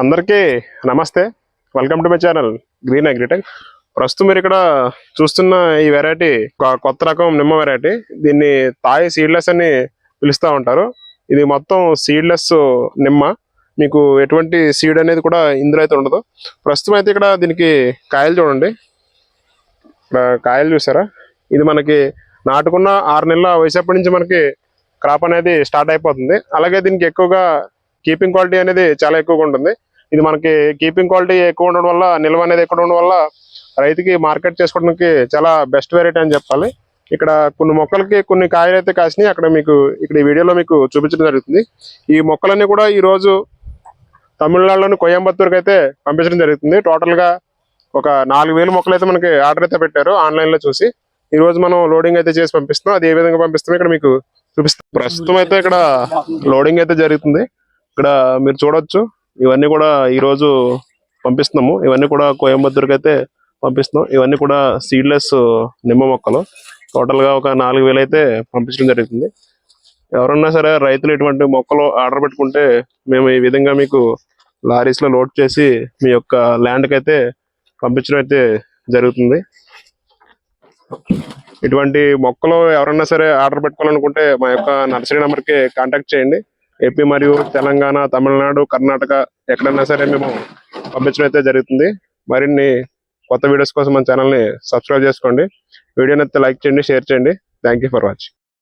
అందరికీ నమస్తే. Welcome to my channel green agritech. ప్రస్తుతం మీరు ఇక్కడ చూస్తున్న ఈ వెరైటీ కొత్త రకం నిమ్మ వెరైటీ. దీన్ని తాయి సీడ్లెస్ అని పిలుస్తూ ఉంటారు. ఇది మొత్తం సీడ్లెస్ నిమ్మ. మీకు ఎటువంటి సీడ్ అనేది కూడా ఇందులో అయితే ఉండదు. ప్రస్తుతం అయితే ఇక్కడ దీనికి కాయలు చూడండి. ఇక్కడ కాయలు చూసారా? ఇది మనకి నాటుకున్న 6 నెలల వయసప్పటి నుంచి మనకి క్రాప్ అనేది స్టార్ట్ అయిపోతుంది. అలాగే దీనికి ఎక్కువగా కీపింగ్ క్వాలిటీ అనేది చాలా ఎక్కువగా ఉంటుంది. ఇది మనకి కీపింగ్ క్వాలిటీ ఎక్కువ ఉండడం వల్ల, నిల్వ అనేది ఎక్కువ ఉండడం వల్ల రైతుకి మార్కెట్ చేసుకోవడానికి చాలా బెస్ట్ వెరైటీ అని చెప్పాలి. ఇక్కడ కొన్ని మొక్కలకి కొన్ని కాయలు అయితే కాసినాయి. అక్కడ మీకు ఇక్కడ ఈ వీడియోలో మీకు చూపించడం జరుగుతుంది. ఈ మొక్కలన్నీ కూడా ఈ రోజు తమిళనాడులోని కోయంబత్తూరుకి అయితే పంపించడం జరుగుతుంది. టోటల్ గా ఒక 4000 మొక్కలు అయితే మనకి ఆర్డర్ అయితే పెట్టారు ఆన్లైన్ లో చూసి. ఈ రోజు మనం లోడింగ్ అయితే చేసి పంపిస్తున్నాం. అది ఏ విధంగా పంపిస్తాం ఇక్కడ మీకు చూపిస్తాం. ప్రస్తుతం అయితే ఇక్కడ లోడింగ్ అయితే జరుగుతుంది. ఇక్కడ మీరు చూడొచ్చు, ఇవన్నీ కూడా ఈ రోజు పంపిస్తున్నాము. ఇవన్నీ కూడా కోయంబత్తూరుకి అయితే పంపిస్తున్నాం. ఇవన్నీ కూడా సీడ్లెస్ నిమ్మ మొక్కలు. టోటల్ గా ఒక 4000 అయితే పంపించడం జరుగుతుంది. ఎవరన్నా సరే రైతులు ఇటువంటి మొక్కలు ఆర్డర్ పెట్టుకుంటే మేము ఈ విధంగా మీకు లారీస్ లో లోడ్ చేసి మీ యొక్క ల్యాండ్ కి అయితే పంపించడం అయితే జరుగుతుంది. ఇటువంటి మొక్కలు ఎవరన్నా సరే ఆర్డర్ పెట్టుకోవాలనుకుంటే మా యొక్క నర్సరీ నెంబర్ కి కాంటాక్ట్ చేయండి. ఏపీ మరియు తెలంగాణ, తమిళనాడు, కర్ణాటక ఎక్కడన్నా సరే మేము పంపించడం అయితే జరుగుతుంది. మరిన్ని కొత్త వీడియోస్ కోసం మన ఛానల్ని సబ్స్క్రైబ్ చేసుకోండి. వీడియోని అయితే లైక్ చేయండి, షేర్ చేయండి. Thank you for watching.